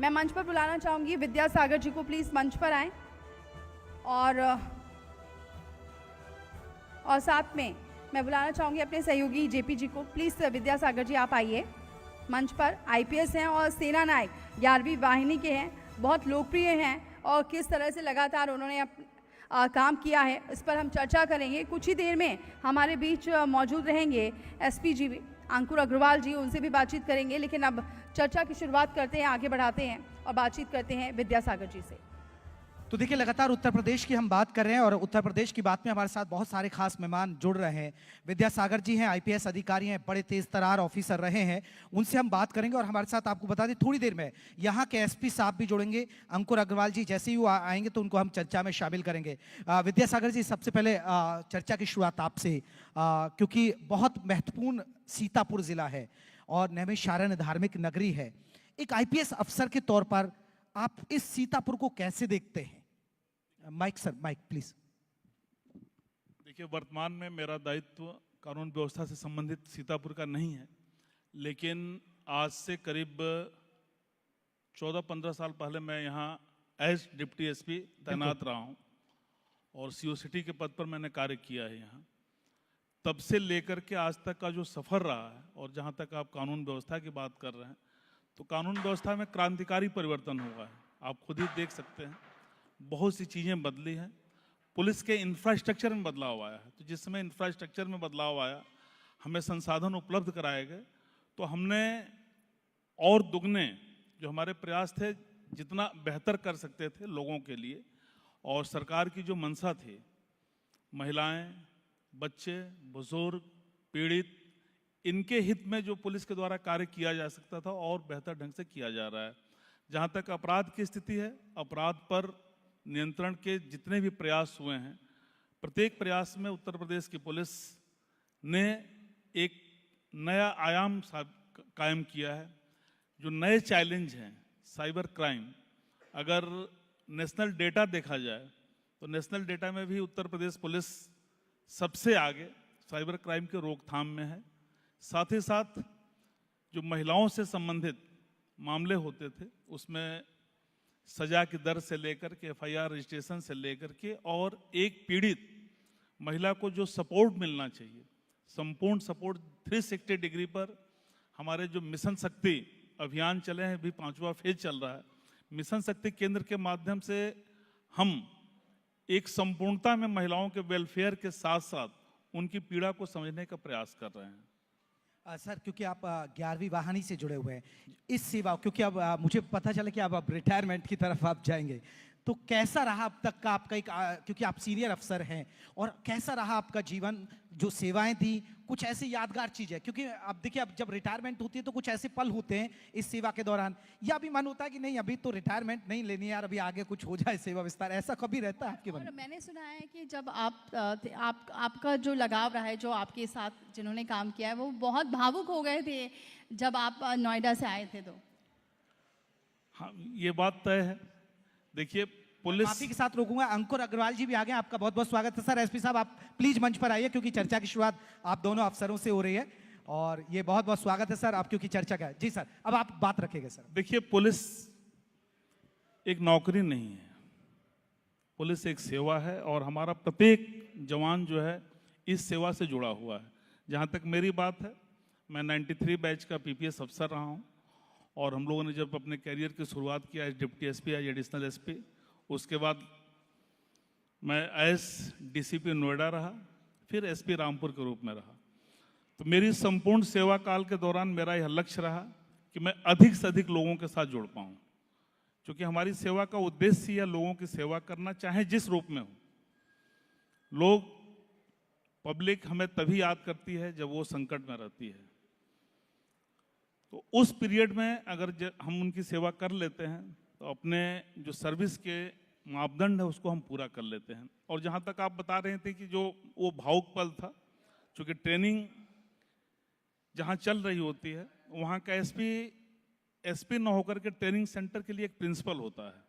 मैं मंच पर बुलाना चाहूँगी विद्यासागर जी को, प्लीज़ मंच पर आएं। और साथ में मैं बुलाना चाहूँगी अपने सहयोगी जेपी जी को, प्लीज़ विद्यासागर जी आप आइए मंच पर। आईपीएस हैं और सेना नायक 11वीं वाहिनी के हैं, बहुत लोकप्रिय हैं और किस तरह से लगातार उन्होंने काम किया है, इस पर हम चर्चा करेंगे। कुछ ही देर में हमारे बीच मौजूद रहेंगे एसपी जी अंकुर अग्रवाल जी, उनसे भी बातचीत करेंगे। लेकिन अब चर्चा की शुरुआत करते हैं, आगे बढ़ाते हैं और बातचीत करते हैं विद्यासागर जी से। तो देखिए, लगातार उत्तर प्रदेश की हम बात कर रहे हैं और उत्तर प्रदेश की बात में हमारे साथ बहुत सारे खास मेहमान जुड़ रहे हैं। विद्यासागर जी हैं, आईपीएस अधिकारी हैं, बड़े तेज तरार ऑफिसर रहे हैं, उनसे हम बात करेंगे। और हमारे साथ आपको बता दें, थोड़ी देर में यहाँ के एसपी साहब भी जुड़ेंगे, अंकुर अग्रवाल जी। जैसे ही वो आएंगे तो उनको हम चर्चा में शामिल करेंगे। विद्यासागर जी, सबसे पहले चर्चा की शुरुआत आपसे, क्योंकि बहुत महत्वपूर्ण सीतापुर जिला है और नैमिषारण्य धार्मिक नगरी है। एक आईपीएस अफसर के तौर पर आप इस सीतापुर को कैसे देखते हैं? Mike sir, mike please. देखिए, वर्तमान में मेरा दायित्व कानून व्यवस्था से संबंधित सीतापुर का नहीं है, लेकिन आज से करीब 14-15 साल पहले मैं यहाँ एज डिप्टी एसपी तैनात रहा हूँ और सीओ सिटी के पद पर मैंने कार्य किया है यहाँ। तब से लेकर के आज तक का जो सफ़र रहा है, और जहाँ तक आप कानून व्यवस्था की बात कर रहे हैं, तो कानून व्यवस्था में क्रांतिकारी परिवर्तन हुआ है। आप खुद ही देख सकते हैं, बहुत सी चीज़ें बदली हैं। पुलिस के इंफ्रास्ट्रक्चर में बदलाव आया है। तो जिस समय इंफ्रास्ट्रक्चर में बदलाव आया, हमें संसाधन उपलब्ध कराए गए, तो हमने और दुगने जो हमारे प्रयास थे, जितना बेहतर कर सकते थे लोगों के लिए, और सरकार की जो मंशा थी, महिलाएं, बच्चे, बुजुर्ग, पीड़ित, इनके हित में जो पुलिस के द्वारा कार्य किया जा सकता था और बेहतर ढंग से किया जा रहा है। जहाँ तक अपराध की स्थिति है, अपराध पर नियंत्रण के जितने भी प्रयास हुए हैं, प्रत्येक प्रयास में उत्तर प्रदेश की पुलिस ने एक नया आयाम कायम किया है। जो नए चैलेंज हैं, साइबर क्राइम, अगर नेशनल डेटा देखा जाए तो नेशनल डेटा में भी उत्तर प्रदेश पुलिस सबसे आगे साइबर क्राइम के रोकथाम में है। साथ ही साथ जो महिलाओं से संबंधित मामले होते थे, उसमें सजा की दर से लेकर के एफआईआर रजिस्ट्रेशन से लेकर के, और एक पीड़ित महिला को जो सपोर्ट मिलना चाहिए, संपूर्ण सपोर्ट 360 डिग्री पर हमारे जो मिशन शक्ति अभियान चले हैं, अभी 5वां फेज चल रहा है। मिशन शक्ति केंद्र के माध्यम से हम एक संपूर्णता में महिलाओं के वेलफेयर के साथ साथ उनकी पीड़ा को समझने का प्रयास कर रहे हैं। सर, क्योंकि आप 11वीं वाहिनी से जुड़े हुए हैं, इस सेवा, क्योंकि अब मुझे पता चला कि अब रिटायरमेंट की तरफ आप जाएंगे, तो कैसा रहा अब तक का आपका एक, क्योंकि आप सीनियर अफसर हैं, और कैसा रहा आपका जीवन, जो सेवाएं थी, कुछ ऐसी यादगार चीज है? क्योंकि अब देखिए, अब जब रिटायरमेंट होती है तो कुछ ऐसे पल होते हैं इस सेवा के दौरान, या भी मन होता है कि नहीं, अभी तो रिटायरमेंट नहीं लेनी है यार, अभी आगे कुछ हो जाए सेवा विस्तार, ऐसा कभी रहता है आपके मन में? मैंने सुना है कि जब आपका जो लगाव रहा है, जो आपके साथ जिन्होंने काम किया है, वो बहुत भावुक हो गए थे जब आप नोएडा से आए थे। तो हाँ, ये बात तय है। देखिए, पुलिस, माफी के साथ रोकूंगा, अंकुर अग्रवाल जी भी आ गए, आपका बहुत बहुत स्वागत है सर। एसपी साहब, आप प्लीज मंच पर आइए, क्योंकि चर्चा की शुरुआत आप दोनों अफसरों से हो रही है, और ये बहुत बहुत स्वागत है सर आप, क्योंकि चर्चा का है। जी सर, अब आप बात रखेंगे सर। देखिए, पुलिस एक नौकरी नहीं है, पुलिस एक सेवा है, और हमारा प्रत्येक जवान जो है इस सेवा से जुड़ा हुआ है। जहाँ तक मेरी बात है, मैं 93 बैच का पीपीएस अफसर रहा हूँ, और हम लोगों ने जब अपने कैरियर की शुरुआत किया as deputy SP, as additional SP, उसके बाद मैं एस डीसीपी नोएडा रहा, फिर एसपी रामपुर के रूप में रहा। तो मेरी संपूर्ण सेवा काल के दौरान मेरा यह लक्ष्य रहा कि मैं अधिक से अधिक लोगों के साथ जुड़ पाऊँ, क्योंकि हमारी सेवा का उद्देश्य ही है लोगों की सेवा करना, चाहे जिस रूप में हो। लोग, पब्लिक हमें तभी याद करती है जब वो संकट में रहती है, तो उस पीरियड में अगर हम उनकी सेवा कर लेते हैं तो अपने जो सर्विस के मापदंड है उसको हम पूरा कर लेते हैं। और जहाँ तक आप बता रहे थे कि जो वो भावुक पल था, चूँकि ट्रेनिंग जहाँ चल रही होती है, वहाँ का एसपी न होकर के ट्रेनिंग सेंटर के लिए एक प्रिंसिपल होता है।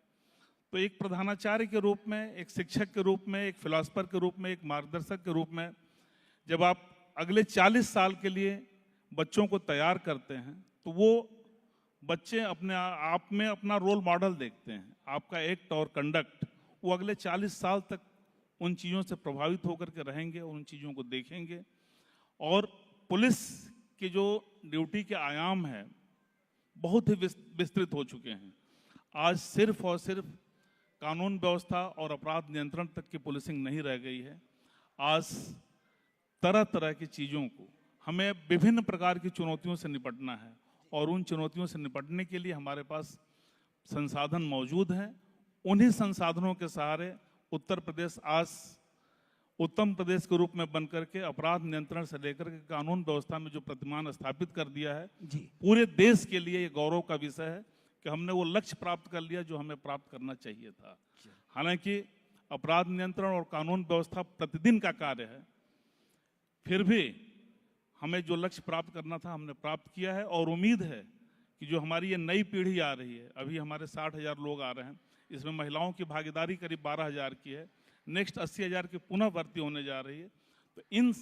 तो एक प्रधानाचार्य के रूप में, एक शिक्षक के रूप में, एक फिलासफर के रूप में, एक मार्गदर्शक के रूप में, जब आप अगले 40 साल के लिए बच्चों को तैयार करते हैं, तो वो बच्चे अपने आप में अपना रोल मॉडल देखते हैं। आपका एक्ट और कंडक्ट वो अगले 40 साल तक उन चीज़ों से प्रभावित होकर के रहेंगे और उन चीज़ों को देखेंगे। और पुलिस के जो ड्यूटी के आयाम है बहुत ही विस्तृत हो चुके हैं। आज सिर्फ और सिर्फ कानून व्यवस्था और अपराध नियंत्रण तक की पुलिसिंग नहीं रह गई है। आज तरह तरह की चीज़ों को हमें विभिन्न प्रकार की चुनौतियों से निपटना है और उन चुनौतियों से निपटने के लिए हमारे पास संसाधन मौजूद हैं। उन्हीं संसाधनों के सहारे उत्तर प्रदेश आज उत्तम प्रदेश के रूप में बनकर के अपराध नियंत्रण से लेकर के कानून व्यवस्था में जो प्रतिमान स्थापित कर दिया है जी। पूरे देश के लिए ये गौरव का विषय है कि हमने वो लक्ष्य प्राप्त कर लिया जो हमें प्राप्त करना चाहिए था। हालांकि अपराध नियंत्रण और कानून व्यवस्था प्रतिदिन का कार्य है, फिर भी हमें जो लक्ष्य प्राप्त करना था हमने प्राप्त किया है। और उम्मीद है कि जो हमारी ये नई पीढ़ी आ रही है, अभी हमारे 60,000 लोग आ रहे हैं, इसमें महिलाओं की भागीदारी करीब 12,000 की है, नेक्स्ट 80,000 की पुनः भर्ती होने जा रही है। तो इन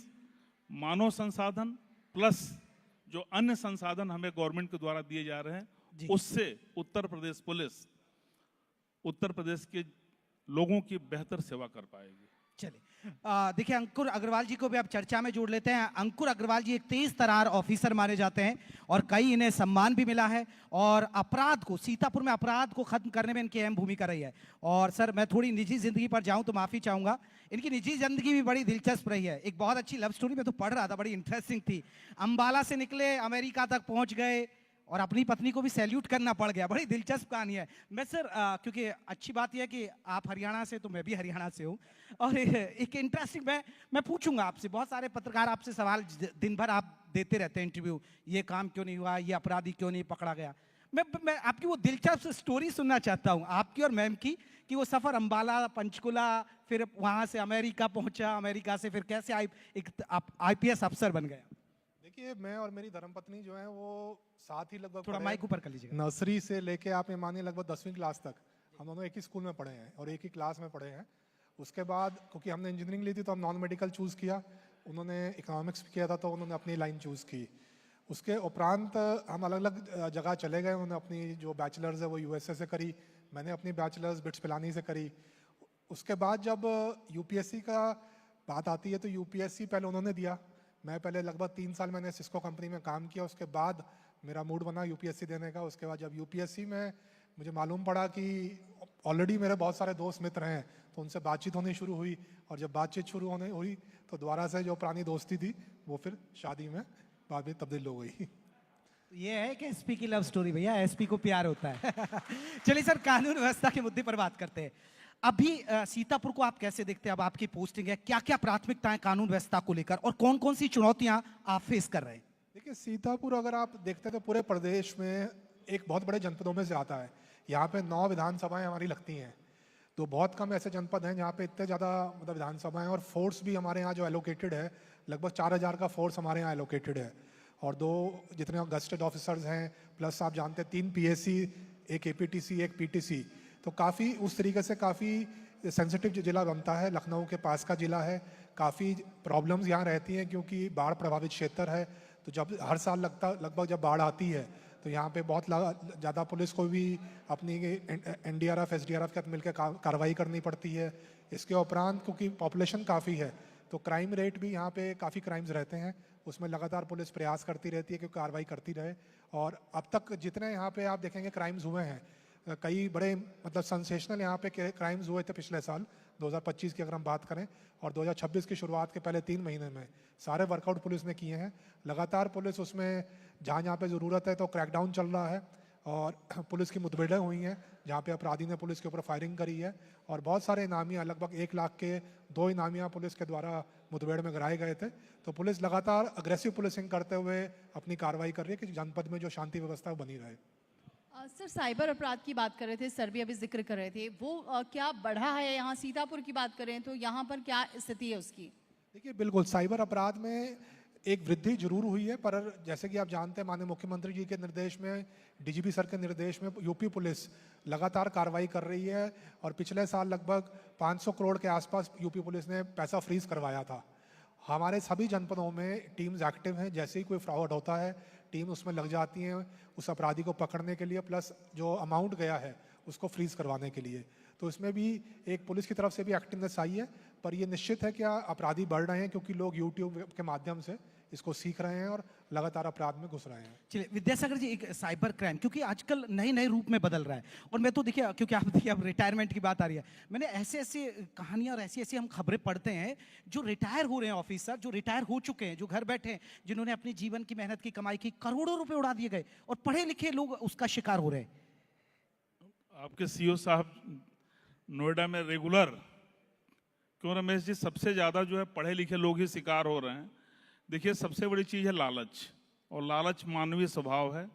मानव संसाधन प्लस जो अन्य संसाधन हमें गवर्नमेंट के द्वारा दिए जा रहे हैं, उससे उत्तर प्रदेश पुलिस उत्तर प्रदेश के लोगों की बेहतर सेवा कर पाएगी। चलिए देखिए, अंकुर अग्रवाल जी को भी आप चर्चा में जोड़ लेते हैं। अंकुर अग्रवाल जी एक तेज तरार ऑफिसर माने जाते हैं और कई इन्हें सम्मान भी मिला है और अपराध को, सीतापुर में अपराध को खत्म करने में इनकी अहम भूमिका रही है। और सर मैं थोड़ी निजी जिंदगी पर जाऊं तो माफी चाहूंगा, इनकी निजी जिंदगी भी बड़ी दिलचस्प रही है। एक बहुत अच्छी लव स्टोरी में तो पढ़ रहा था, बड़ी इंटरेस्टिंग थी। अंबाला से निकले, अमेरिका तक पहुंच गए और अपनी पत्नी को भी सैल्यूट करना पड़ गया। बड़ी दिलचस्प कहानी है। मैं सर क्योंकि अच्छी बात यह है कि आप हरियाणा से, तो मैं भी हरियाणा से हूँ और एक इंटरेस्टिंग मैं पूछूंगा आपसे, बहुत सारे पत्रकार आपसे सवाल दिन भर आप देते रहते हैं इंटरव्यू, ये काम क्यों नहीं हुआ, ये अपराधी क्यों नहीं पकड़ा गया। मैं आपकी वो दिलचस्प स्टोरी सुनना चाहता हूँ आपकी और मैम की, कि वो सफ़र अंबाला, पंचकुला, फिर वहाँ से अमेरिका पहुँचा, अमेरिका से फिर कैसे एक IPS अफसर बन गया। देखिए, मैं और मेरी धर्मपत्नी जो है वो साथ ही लगभग थोड़ा माइक ऊपर कर लीजिएगा। नर्सरी से लेके आप ये मानिए लगभग 10वीं क्लास तक हम दोनों एक ही स्कूल में पढ़े हैं और एक ही क्लास में पढ़े हैं। उसके बाद क्योंकि हमने इंजीनियरिंग ली थी तो हम नॉन मेडिकल चूज़ किया, उन्होंने इकोनॉमिक्स किया था तो उन्होंने अपनी लाइन चूज़ की। उसके उपरांत हम अलग अलग जगह चले गए। उन्होंने अपनी जो बैचलर्स है वो USA से करी, मैंने अपनी बैचलर्स बिट्स पिलानी से करी। उसके बाद जब UPSC का बात आती है तो UPSC पहले उन्होंने दिया, मैं पहले लगभग 3 साल मैंने सिस्को कंपनी में काम किया। उसके बाद मेरा मूड बना UPSC देने का। उसके बाद जब UPSC में मुझे मालूम पड़ा कि ऑलरेडी मेरे बहुत सारे दोस्त मित्र हैं तो उनसे बातचीत होनी शुरू हुई और जब बातचीत शुरू होने हुई तो दोबारा से जो पुरानी दोस्ती थी वो फिर शादी में बाद में तब्दील हो गई। ये है कि SP की लव स्टोरी भैया, SP को प्यार होता है। चलिए सर, कानून व्यवस्था के मुद्दे पर बात करते हैं। अभी सीतापुर को आप कैसे देखते हैं? अब आपकी पोस्टिंग है, क्या क्या प्राथमिकताएं कानून व्यवस्था को लेकर और कौन कौन सी चुनौतियां आप फेस कर रहे हैं? देखिए, सीतापुर अगर आप देखते हैं तो पूरे प्रदेश में एक बहुत बड़े जनपदों में से आता है। यहाँ पे 9 विधानसभाएं हमारी लगती हैं, तो बहुत कम ऐसे जनपद हैं जहाँ पे इतने ज़्यादा मतलब विधानसभाएं, और फोर्स भी हमारे यहाँ जो एलोकेटेड है लगभग 4,000 का फोर्स हमारे यहाँ एलोकेटेड है। और 2 जितने गस्टेड ऑफिसर्स हैं, प्लस आप जानते हैं 3 PSC, एक APTC, एक PTC, तो काफ़ी उस तरीके से काफ़ी सेंसिटिव जिला बनता है। लखनऊ के पास का जिला है, काफ़ी प्रॉब्लम्स यहाँ रहती हैं क्योंकि बाढ़ प्रभावित क्षेत्र है। तो जब हर साल लगभग जब बाढ़ आती है तो यहाँ पे बहुत ज़्यादा पुलिस को भी अपनी NDRF SDRF के साथ मिलकर कार्रवाई करनी पड़ती है। इसके उपरांत क्योंकि पॉपुलेशन काफ़ी है तो क्राइम रेट भी यहाँ पे काफ़ी क्राइम्स रहते हैं, उसमें लगातार पुलिस प्रयास करती रहती है कि कार्रवाई करती रहे। और अब तक जितने यहाँ पे आप देखेंगे क्राइम्स हुए हैं, कई बड़े मतलब सेंसेशनल यहाँ पे क्राइम्स हुए थे पिछले साल 2025 की अगर हम बात करें, और 2026 की शुरुआत के पहले 3 महीने में सारे वर्कआउट पुलिस ने किए हैं। लगातार पुलिस उसमें जहाँ पे ज़रूरत है तो क्रैकडाउन चल रहा है और पुलिस की मुठभेड़ें हुई हैं जहाँ पे अपराधी ने पुलिस के ऊपर फायरिंग करी है और बहुत सारे इनामियाँ, लगभग 1 लाख के 2 इनामियाँ पुलिस के द्वारा मुठभेड़ में गिराए गए थे। तो पुलिस लगातार अग्रेसिव पुलिसिंग करते हुए अपनी कार्रवाई कर रही है कि जनपद में जो शांति व्यवस्था बनी रहे। सर, साइबर अपराध की बात कर रहे थे, सर भी अभी जिक्र कर रहे थे, वो क्या बढ़ा है? यहाँ सीतापुर की बात करें तो यहाँ पर क्या स्थिति है उसकी? देखिए, बिल्कुल साइबर अपराध में एक वृद्धि जरूर हुई है, पर जैसे कि आप जानते हैं माननीय मुख्यमंत्री जी के निर्देश में, DGP सर के निर्देश में UP पुलिस लगातार कार्रवाई कर रही है और पिछले साल लगभग 500 करोड़ के आसपास UP पुलिस ने पैसा फ्रीज करवाया था। हमारे सभी जनपदों में टीम्स एक्टिव हैं, जैसे ही कोई फ्रॉड होता है टीम उसमें लग जाती हैं उस अपराधी को पकड़ने के लिए, प्लस जो अमाउंट गया है उसको फ्रीज करवाने के लिए। तो इसमें भी एक पुलिस की तरफ से भी एक्टिवनेस आई है, पर ये निश्चित है कि अपराधी बढ़ रहे हैं क्योंकि लोग यूट्यूब के माध्यम से इसको सीख रहे हैं और लगातार अपराध में घुस रहे हैं। चलिए विद्यासागर जी, एक साइबर क्राइम क्योंकि आजकल नए नए रूप में बदल रहा है, और मैं तो देखिए क्योंकि आप देखिए अब रिटायरमेंट की बात आ रही है, मैंने ऐसे ऐसे कहानियां और ऐसी ऐसी हम खबरें पढ़ते हैं जो रिटायर हो रहे हैं ऑफिसर, जो रिटायर हो चुके हैं, जो घर बैठे हैं, जिन्होंने अपने जीवन की मेहनत की कमाई की, करोड़ों रुपए उड़ा दिए गए और पढ़े लिखे लोग उसका शिकार हो रहे हैं। आपके सीईओ साहब नोएडा में रेगुलर, क्यों रमेश जी, सबसे ज़्यादा जो है पढ़े लिखे लोग ही शिकार हो रहे हैं। देखिए सबसे बड़ी चीज़ है लालच, और लालच मानवीय स्वभाव है,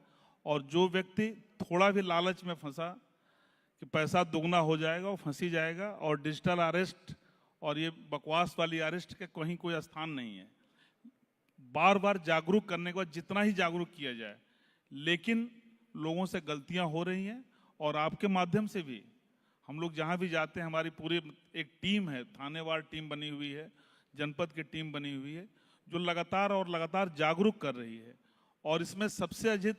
और जो व्यक्ति थोड़ा भी लालच में फंसा कि पैसा दुगना हो जाएगा वो फंसी जाएगा, और डिजिटल अरेस्ट और ये बकवास वाली अरेस्ट के कहीं कोई स्थान नहीं है। बार बार जागरूक करने के बाद जितना ही जागरूक किया जाए, लेकिन लोगों से गलतियां हो रही हैं, और आपके माध्यम से भी हम लोग जहां भी जाते हैं, हमारी पूरी एक टीम है, थानेवार टीम बनी हुई है, जनपद की टीम बनी हुई है, जो लगातार और लगातार जागरूक कर रही है। और इसमें सबसे अधिक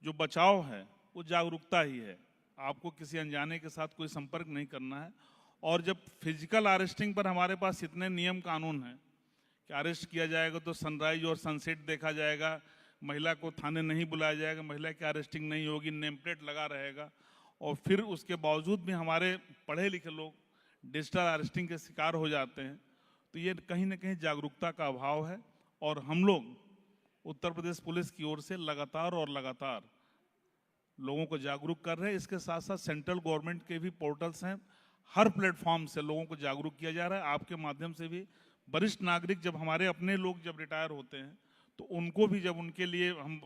जो बचाव है वो जागरूकता ही है। आपको किसी अनजाने के साथ कोई संपर्क नहीं करना है। और जब फिजिकल अरेस्टिंग पर हमारे पास इतने नियम कानून हैं कि अरेस्ट किया जाएगा तो सनराइज और सनसेट देखा जाएगा, महिला को थाने नहीं बुलाया जाएगा, महिला की अरेस्टिंग नहीं होगी, नेम प्लेट लगा रहेगा, और फिर उसके बावजूद भी हमारे पढ़े लिखे लोग डिजिटल अरेस्टिंग के शिकार हो जाते हैं, तो ये कहीं ना कहीं जागरूकता का अभाव है। और हम लोग उत्तर प्रदेश पुलिस की ओर से लगातार और लगातार लोगों को जागरूक कर रहे हैं। इसके साथ साथ सेंट्रल गवर्नमेंट के भी पोर्टल्स हैं, हर प्लेटफॉर्म से लोगों को जागरूक किया जा रहा है। आपके माध्यम से भी वरिष्ठ नागरिक, जब हमारे अपने लोग जब रिटायर होते हैं तो उनको भी जब उनके लिए हम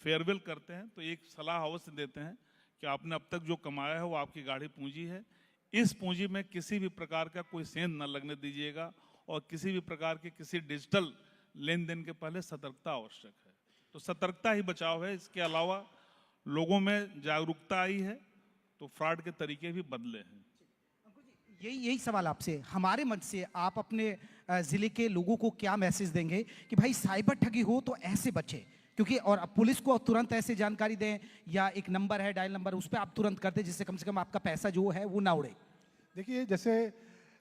फेयरवेल करते हैं तो एक सलाह अवश्य देते हैं कि आपने अब तक जो कमाया है वो आपकी गाढ़ी पूंजी है, इस पूंजी में किसी भी प्रकार का कोई सेंध न लगने दीजिएगा, और किसी भी प्रकार के किसी डिजिटल लेन देन के पहले सतर्कता आवश्यक है। तो सतर्कता ही बचाव है। इसके अलावा लोगों में जागरूकता आई है तो फ्रॉड के तरीके भी बदले हैं। यही सवाल आपसे, हमारे मंच से आप अपने जिले के लोगों को क्या मैसेज देंगे कि भाई साइबर ठगी हो तो ऐसे बचे, क्योंकि और पुलिस को तुरंत ऐसे जानकारी दें, या एक नंबर है डायल नंबर, उस पर आप तुरंत कर दें जिससे कम से कम आपका पैसा जो है वो ना उड़े। देखिए, जैसे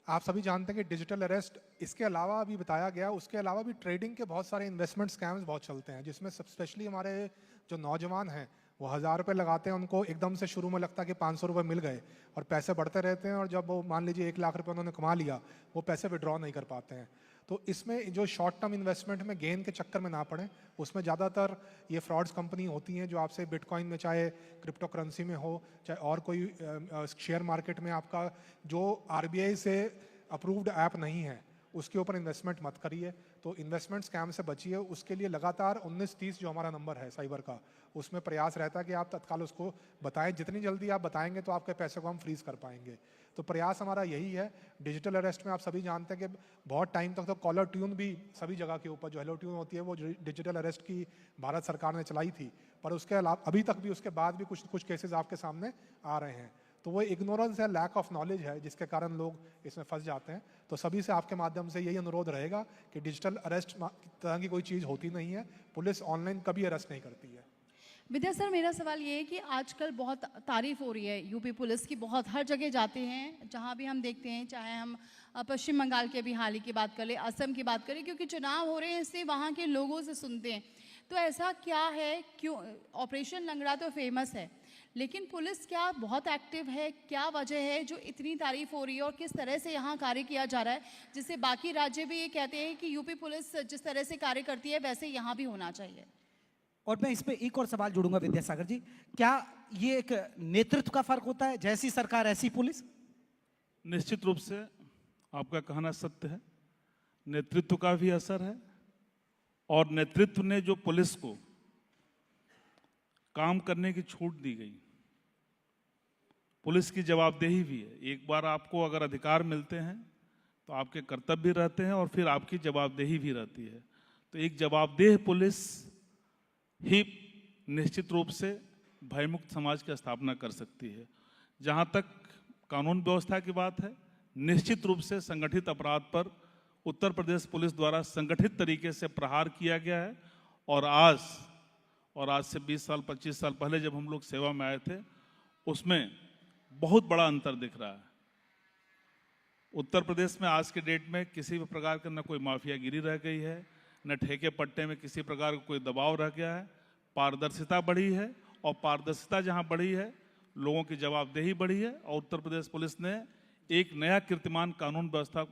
आप सभी जानते हैं कि डिजिटल अरेस्ट, इसके अलावा अभी बताया गया, उसके अलावा भी ट्रेडिंग के बहुत सारे इन्वेस्टमेंट स्कैम्स बहुत चलते हैं, जिसमें स्पेशली हमारे जो नौजवान हैं वो 1000 रुपये लगाते हैं, उनको एकदम से शुरू में लगता है कि 500 रुपये मिल गए, और पैसे बढ़ते रहते हैं, और जब वो मान लीजिए 1 लाख रुपये उन्होंने कमा लिया, वो पैसे विड्रॉ नहीं कर पाते हैं। तो इसमें जो शॉर्ट टर्म इन्वेस्टमेंट में गेन के चक्कर में ना पड़े, उसमें ज़्यादातर ये फ्रॉड्स कंपनी होती हैं जो आपसे बिटकॉइन में, चाहे क्रिप्टो करेंसी में हो, चाहे और कोई शेयर मार्केट में, आपका जो RBI से अप्रूव्ड ऐप नहीं है उसके ऊपर इन्वेस्टमेंट मत करिए। तो इन्वेस्टमेंट स्कैम से बचिए। उसके लिए लगातार 1930 जो हमारा नंबर है साइबर का, उसमें प्रयास रहता है कि आप तत्काल उसको बताएं। जितनी जल्दी आप बताएंगे तो आपके पैसे को हम फ्रीज कर पाएंगे। तो प्रयास हमारा यही है। डिजिटल अरेस्ट में आप सभी जानते हैं कि बहुत टाइम तक तो कॉलर ट्यून भी सभी जगह के ऊपर जो हेलो ट्यून होती है वो डिजिटल अरेस्ट की भारत सरकार ने चलाई थी, पर उसके अलावा अभी तक भी, उसके बाद भी कुछ केसेस आपके सामने आ रहे हैं। तो वो इग्नोरेंस है, लैक ऑफ नॉलेज है, जिसके कारण लोग इसमें फंस जाते हैं। तो सभी से आपके माध्यम से यही अनुरोध रहेगा कि डिजिटल अरेस्ट तरह की कोई चीज़ होती नहीं है। पुलिस ऑनलाइन कभी अरेस्ट नहीं करती है। विद्या सर, मेरा सवाल ये है कि आजकल बहुत तारीफ हो रही है यूपी पुलिस की, बहुत हर जगह जाते हैं, जहाँ भी हम देखते हैं, चाहे हम पश्चिम बंगाल के अभी हाल ही की बात करें, असम की बात करें, क्योंकि चुनाव हो रहे हैं, इसलिए वहाँ के लोगों से सुनते हैं। तो ऐसा क्या है, क्यों ऑपरेशन लंगड़ा तो फेमस है, लेकिन पुलिस क्या बहुत एक्टिव है? क्या वजह है जो इतनी तारीफ हो रही है, और किस तरह से यहाँ कार्य किया जा रहा है, जिससे बाकी राज्य भी ये कहते हैं कि यूपी पुलिस जिस तरह से कार्य करती है वैसे यहाँ भी होना चाहिए? और मैं इस पे एक और सवाल जोड़ूंगा विद्यासागर जी, क्या ये एक नेतृत्व का फर्क होता है, जैसी सरकार ऐसी पुलिस? निश्चित रूप से आपका कहना सत्य है, नेतृत्व का भी असर है, और नेतृत्व ने जो पुलिस को काम करने की छूट दी गई, पुलिस की जवाबदेही भी है। एक बार आपको अगर अधिकार मिलते हैं तो आपके कर्तव्य भी रहते हैं और फिर आपकी जवाबदेही भी रहती है। तो एक जवाबदेह पुलिस ही निश्चित रूप से भयमुक्त समाज की स्थापना कर सकती है। जहाँ तक कानून व्यवस्था की बात है, निश्चित रूप से संगठित अपराध पर उत्तर प्रदेश पुलिस द्वारा संगठित तरीके से प्रहार किया गया है, और आज और आज से 20 साल 25 साल पहले जब हम लोग सेवा में आए थे उसमें बहुत बड़ा अंतर दिख रहा है। उत्तर प्रदेश में आज के डेट में किसी भी प्रकार का न कोई माफियागिरी रह गई है, न ठेके पट्टे में किसी प्रकार का कोई दबाव रह गया है। पारदर्शिता बढ़ी है और पारदर्शिता जहां बढ़ी है लोगों की जवाबदेही बढ़ी है और उत्तर प्रदेश पुलिस ने एक नया कीर्तिमान कानून व्यवस्था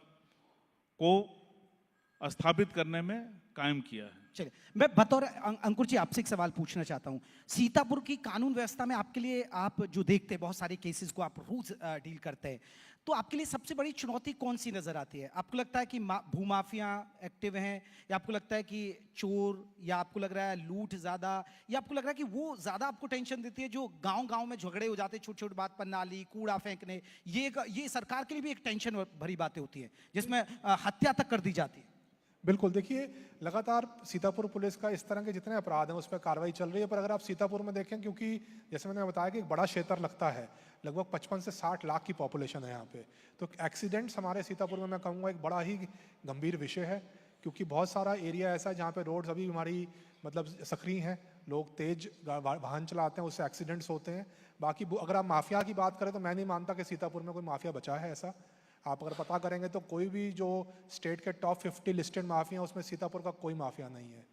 को स्थापित करने में कायम किया है। चलिए, मैं बतौर अंकुर जी आपसे एक सवाल पूछना चाहता हूं। सीतापुर की कानून व्यवस्था में आपके लिए, आप जो देखते हैं बहुत सारे केसेस को आप रोज डील करते हैं, तो आपके लिए सबसे बड़ी चुनौती कौन सी नजर आती है? आपको लगता है कि भूमाफिया एक्टिव हैं, या आपको लगता है कि चोर, या आपको लग रहा है लूट ज्यादा, या आपको लग रहा है कि वो ज्यादा आपको टेंशन देती है जो गांव-गांव में झगड़े हो जाते हैं छोटी छोटी बात पर, नाली कूड़ा फेंकने, ये सरकार के लिए भी एक टेंशन भरी बातें होती है जिसमें हत्या तक कर दी जाती है। बिल्कुल, देखिए लगातार सीतापुर पुलिस का इस तरह के जितने अपराध हैं उस पर कार्रवाई चल रही है। पर अगर आप सीतापुर में देखें, क्योंकि जैसे मैंने बताया कि एक बड़ा क्षेत्र लगता है, लगभग 55 से 60 लाख की पॉपुलेशन है यहाँ पे, तो एक्सीडेंट्स हमारे सीतापुर में मैं कहूँगा एक बड़ा ही गंभीर विषय है। क्योंकि बहुत सारा एरिया ऐसा है जहाँ पे रोड्स अभी हमारी मतलब सक्रिय हैं, लोग तेज वाहन चलाते हैं, उससे एक्सीडेंट्स होते हैं। बाकी अगर आप माफिया की बात करें तो मैं नहीं मानता कि सीतापुर में कोई माफिया बचा है ऐसा। आप अगर पता करेंगे तो कोई भी जो स्टेट के टॉप 50 लिस्टेड माफिया उसमें सीतापुर का कोई माफिया नहीं है।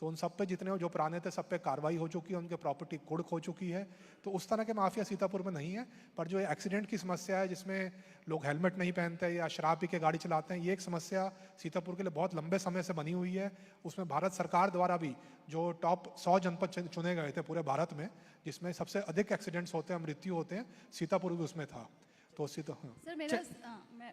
तो उन सब पे जितने जो पुराने थे सब पे कार्रवाई हो चुकी है, उनके प्रॉपर्टी कुर्क हो चुकी है। तो उस तरह के माफिया सीतापुर में नहीं है। पर जो एक्सीडेंट की समस्या है जिसमें लोग हेलमेट नहीं पहनते या शराब पी के गाड़ी चलाते हैं, ये एक समस्या सीतापुर के लिए बहुत लंबे समय से बनी हुई है। उसमें भारत सरकार द्वारा भी जो टॉप 100 जनपद चुने गए थे पूरे भारत में जिसमें सबसे अधिक एक्सीडेंट्स होते हैं, मृत्यु होते हैं, सीतापुर भी उसमें था। तो सर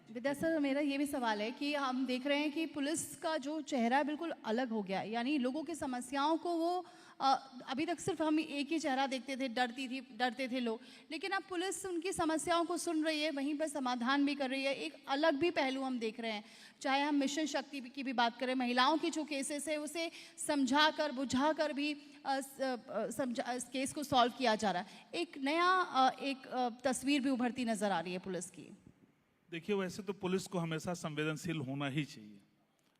विद्या सर, मेरा ये भी सवाल है कि हम देख रहे हैं कि पुलिस का जो चेहरा बिल्कुल अलग हो गया है, यानी लोगों की समस्याओं को वो अभी तक सिर्फ हम एक ही चेहरा देखते थे, डरते थे लोग, लेकिन अब पुलिस उनकी समस्याओं को सुन रही है, वहीं पर समाधान भी कर रही है। एक अलग भी पहलू हम देख रहे हैं, चाहे हम मिशन शक्ति की भी बात करें, महिलाओं की जो केसेस है उसे समझा कर बुझा कर भी इस केस को सॉल्व किया जा रहा है। एक नया तस्वीर भी उभरती नजर आ रही है पुलिस की। देखिए, वैसे तो पुलिस को हमेशा संवेदनशील होना ही चाहिए।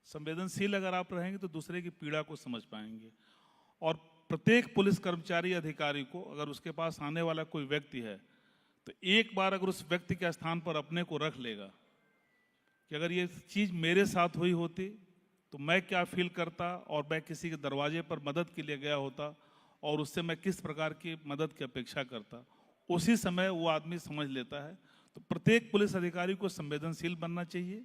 संवेदनशील अगर आप रहेंगे तो दूसरे की पीड़ा को समझ पाएंगे। और प्रत्येक पुलिस कर्मचारी अधिकारी को अगर उसके पास आने वाला कोई व्यक्ति है तो एक बार अगर उस व्यक्ति के स्थान पर अपने को रख लेगा कि अगर ये चीज़ मेरे साथ हुई होती तो मैं क्या फील करता, और मैं किसी के दरवाजे पर मदद के लिए गया होता और उससे मैं किस प्रकार की मदद की अपेक्षा करता, उसी समय वो आदमी समझ लेता है। तो प्रत्येक पुलिस अधिकारी को संवेदनशील बनना चाहिए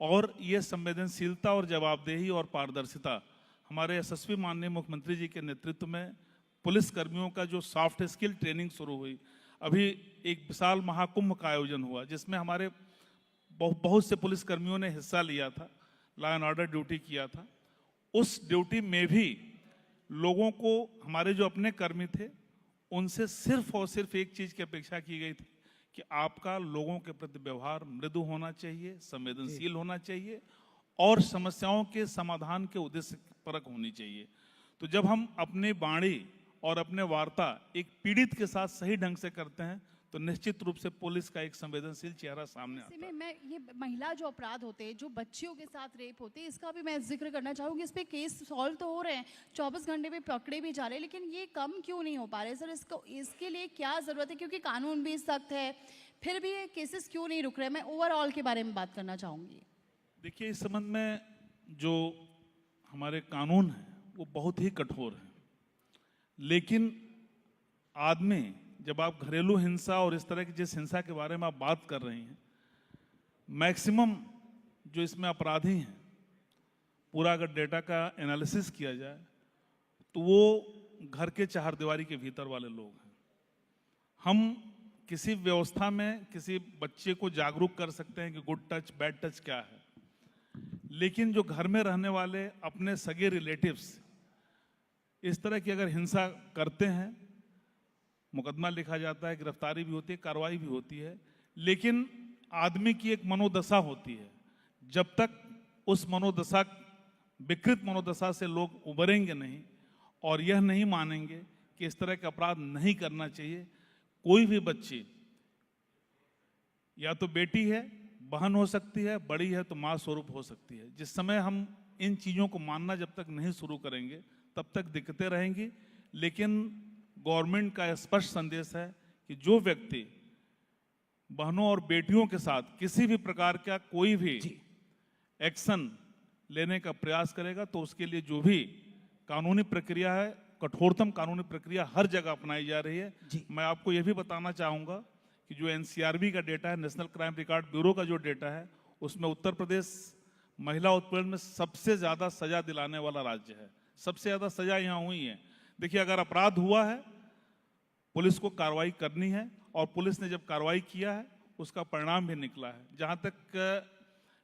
और ये संवेदनशीलता और जवाबदेही और पारदर्शिता हमारे यशस्वी माननीय मुख्यमंत्री जी के नेतृत्व में पुलिस कर्मियों का जो सॉफ्ट स्किल ट्रेनिंग शुरू हुई, अभी एक विशाल महाकुंभ का आयोजन हुआ जिसमें हमारे बहुत से पुलिस कर्मियों ने हिस्सा लिया था, लॉ एंड ऑर्डर ड्यूटी किया था। उस ड्यूटी में भी लोगों को, हमारे जो अपने कर्मी थे, उनसे सिर्फ और सिर्फ एक चीज की अपेक्षा की गई थी कि आपका लोगों के प्रति व्यवहार मृदु होना चाहिए, संवेदनशील होना चाहिए और समस्याओं के समाधान के उद्देश्य परक होनी चाहिए। तो जब हम अपनी वाणी और अपने वार्ता एक पीड़ित के साथ सही ढंग से करते हैं तो निश्चित रूप से पुलिस का एक संवेदनशील चेहरा सामने आता है। मैं ये महिला जो अपराध होते हैं, जो बच्चियों के साथ रेप होते हैं, इसका भी मैं जिक्र करना चाहूँगी। इस पे केस सॉल्व तो हो रहे हैं, 24 घंटे में पकड़े भी जा रहे हैं, लेकिन ये कम क्यों नहीं हो पा रहे सर? इसके लिए क्या ज़रूरत है? क्योंकि कानून भी सख्त है, फिर भी ये केसेस क्यों नहीं रुक रहे? मैं ओवरऑल के बारे में बात करना चाहूँगी। देखिए, इस संबंध में जो हमारे कानून हैं वो बहुत ही कठोर हैं, लेकिन आदमी, जब आप घरेलू हिंसा और इस तरह की जिस हिंसा के बारे में आप बात कर रही हैं, मैक्सिमम जो इसमें अपराधी हैं, पूरा अगर डेटा का एनालिसिस किया जाए तो वो घर के चारदीवारी के भीतर वाले लोग हैं। हम किसी व्यवस्था में किसी बच्चे को जागरूक कर सकते हैं कि गुड टच बैड टच क्या है, लेकिन जो घर में रहने वाले अपने सगे रिलेटिव्स इस तरह की अगर हिंसा करते हैं, मुकदमा लिखा जाता है, गिरफ्तारी भी होती है, कार्रवाई भी होती है, लेकिन आदमी की एक मनोदशा होती है। जब तक उस मनोदशा, विकृत मनोदशा से लोग उबरेंगे नहीं और यह नहीं मानेंगे कि इस तरह के अपराध नहीं करना चाहिए, कोई भी बच्ची, या तो बेटी है, बहन हो सकती है, बड़ी है तो माँ स्वरूप हो सकती है, जिस समय हम इन चीज़ों को मानना जब तक नहीं शुरू करेंगे तब तक दिक्कतें रहेंगी। लेकिन गवर्नमेंट का स्पष्ट संदेश है कि जो व्यक्ति बहनों और बेटियों के साथ किसी भी प्रकार का कोई भी एक्शन लेने का प्रयास करेगा तो उसके लिए जो भी कानूनी प्रक्रिया है, कठोरतम कानूनी प्रक्रिया हर जगह अपनाई जा रही है। मैं आपको यह भी बताना चाहूंगा कि जो एनसीआरबी का डेटा है, नेशनल क्राइम रिकॉर्ड ब्यूरो का जो डेटा है, उसमें उत्तर प्रदेश महिला उत्पीड़न में सबसे ज्यादा सजा दिलाने वाला राज्य है। सबसे ज्यादा सजा यहाँ हुई है। देखिए, अगर अपराध हुआ है, पुलिस को कार्रवाई करनी है, और पुलिस ने जब कार्रवाई किया है उसका परिणाम भी निकला है। जहां तक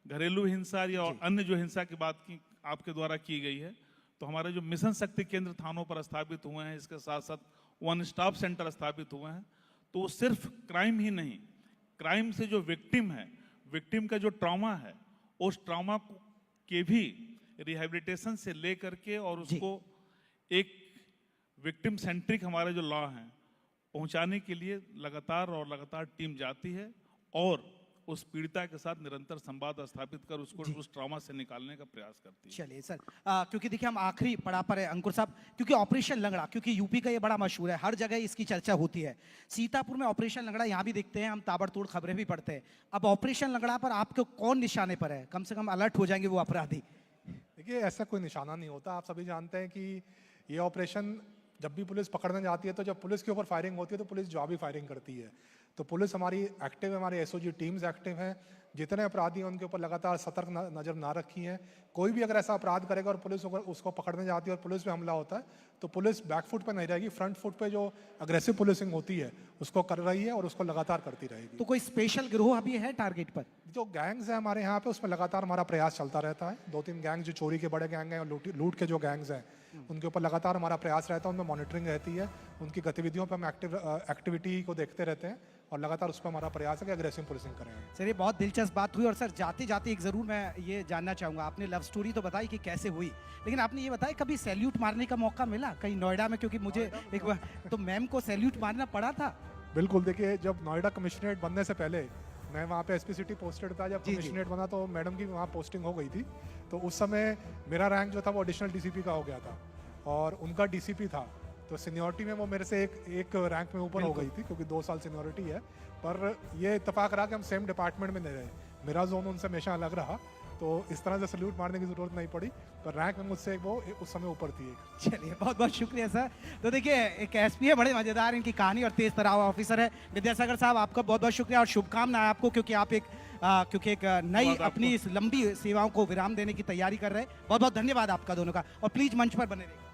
घरेलू हिंसा या अन्य जो हिंसा की बात की आपके द्वारा की गई है, तो हमारे जो मिशन शक्ति केंद्र थानों पर स्थापित हुए हैं, इसके साथ साथ वन स्टॉप सेंटर स्थापित हुए हैं, तो वो सिर्फ क्राइम ही नहीं, क्राइम से जो विक्टिम है, विक्टिम का जो ट्रॉमा है, उस ट्रॉमा के भी रिहेबिलिटेशन से लेकर के और उसको एक विक्टिम सेंट्रिक हमारे जो लॉ हैं पहुंचाने के लिए लगातार टीम जाती है और उस पीड़िता के साथ निरंतर संवाद स्थापित कर उसको उस ट्रॉमा से निकालने का प्रयास करती है। चलिए सर, क्योंकि देखिए हम आखिरी पड़ाव पर है अंकुर साहब, क्योंकि ऑपरेशन लंगड़ा, क्योंकि यूपी का ये बड़ा मशहूर है, हर जगह इसकी चर्चा होती है। सीतापुर में ऑपरेशन लंगड़ा यहाँ भी देखते हैं हम, ताबड़तोड़ खबरें भी पढ़ते हैं। अब ऑपरेशन लंगड़ा पर आपको कौन निशाने पर है? कम से कम अलर्ट हो जाएंगे वो अपराधी। देखिए, ऐसा कोई निशाना नहीं होता। आप सभी जानते हैं कि ये ऑपरेशन जब भी पुलिस पकड़ने जाती है, तो जब पुलिस के ऊपर फायरिंग होती है तो पुलिस जवाबी फायरिंग करती है। तो पुलिस हमारी एक्टिव है, हमारी एसओजी टीम्स एक्टिव हैं। जितने अपराधी हैं उनके ऊपर लगातार सतर्क नजर ना रखी है। कोई भी अगर ऐसा अपराध करेगा और पुलिस उसको पकड़ने जाती है और पुलिस पे हमला होता है, तो पुलिस बैक फुट पे नहीं रहेगी, फ्रंट फुट पे जो अग्रेसिव पुलिसिंग होती है उसको कर रही है और उसको लगातार करती रहेगी। तो कोई स्पेशल गिरोह अभी है टारगेट पर? जो गैंग्स है हमारे यहाँ पे, उसमें लगातार हमारा प्रयास चलता रहता है। 2-3 गैंग जो चोरी के बड़े गैंग हैं और लूट के जो गैंग्स हैं, उनके ऊपर लगातार हमारा प्रयास रहता है, उनमें मॉनिटरिंग रहती है, उनकी गतिविधियों पर हम एक्टिविटी को देखते रहते हैं और लगातार उस पर हमारा प्रयास है कि अग्रेसिव पुलिसिंग करें। सर, ये बहुत दिलचस्प बात हुई। और सर, जाते जाते एक ज़रूर मैं ये जानना चाहूँगा, आपने लव स्टोरी तो बताई कि कैसे हुई, लेकिन आपने ये बताया कभी सैल्यूट मारने का मौका मिला कहीं नोएडा में? क्योंकि मुझे एक बार तो मैम को सैल्यूट मारना पड़ा था। बिल्कुल, देखिए, जब नोएडा कमिश्नरेट बनने से पहले मैं वहाँ पे एसपी सिटी पोस्टेड था। जब कमिश्नरेट बना तो मैडम की वहाँ पोस्टिंग हो गई थी, तो उस समय मेरा रैंक जो था वो एडिशनल डीसीपी का हो गया था और उनका डीसीपी था। तो सीनियरिटी में वो मेरे से एक रैंक में ऊपर हो गई थी, क्योंकि 2 साल सीनियरिटी है। पर ये इत्तेफाक रहा कि हम सेम डिपार्टमेंट में नहीं रहे, मेरा जोन उनसे हमेशा अलग रहा, तो इस तरह से सल्यूट मारने की जरूरत नहीं पड़ी। पर रैंक में मुझसे वो उस समय ऊपर थी। चलिए, बहुत बहुत शुक्रिया सर। तो देखिए, एक एसपी है, बड़े मजेदार इनकी कहानी और तेज तरार ऑफिसर है। विद्यासागर साहब, आपका बहुत बहुत शुक्रिया और शुभकामनाएं आपको, क्योंकि आप एक नई अपनी इस लंबी सेवाओं को विराम देने की तैयारी कर रहे हैं। बहुत बहुत धन्यवाद आपका दोनों का, और प्लीज मंच पर बने रहिए।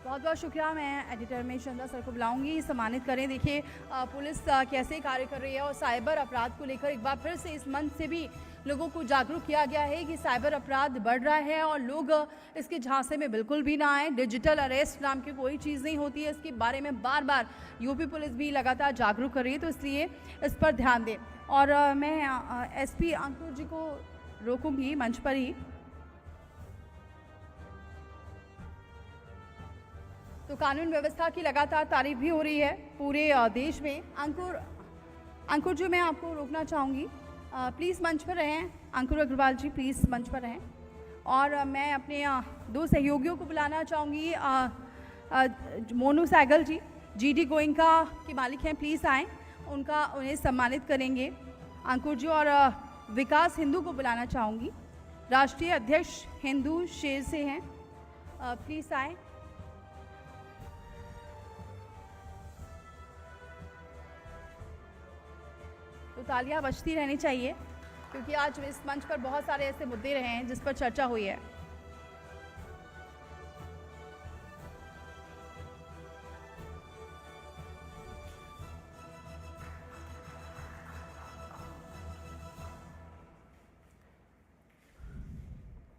बहुत बहुत शुक्रिया। मैं एडिटर में चंदा सर को बुलाऊंगी, सम्मानित करें। देखिए, पुलिस कैसे कार्य कर रही है और साइबर अपराध को लेकर एक बार फिर से इस मंच से भी लोगों को जागरूक किया गया है कि साइबर अपराध बढ़ रहा है और लोग इसके झांसे में बिल्कुल भी ना आए। डिजिटल अरेस्ट नाम की कोई चीज़ नहीं होती है, इसके बारे में बार बार यूपी पुलिस भी लगातार जागरूक कर रही है, तो इसलिए इस पर ध्यान दें। और मैं एसपी अंकुर जी को रोकूंगी मंच पर ही। तो कानून व्यवस्था की लगातार तारीफ भी हो रही है पूरे देश में। अंकुर जी, मैं आपको रोकना चाहूँगी, प्लीज़ मंच पर रहें। अंकुर अग्रवाल जी, प्लीज़ मंच पर रहें। और मैं अपने 2 सहयोगियों को बुलाना चाहूँगी। मोनू सैगल जी, जीडी गोइंका के मालिक हैं, प्लीज़ आएँ, उन्हें सम्मानित करेंगे अंकुर जी। और विकास हिंदू को बुलाना चाहूँगी, राष्ट्रीय अध्यक्ष हिंदू शेर से हैं, प्लीज़ आएँ। तो तालियां बजती रहनी चाहिए, क्योंकि आज इस मंच पर बहुत सारे ऐसे मुद्दे रहे हैं जिस पर चर्चा हुई है।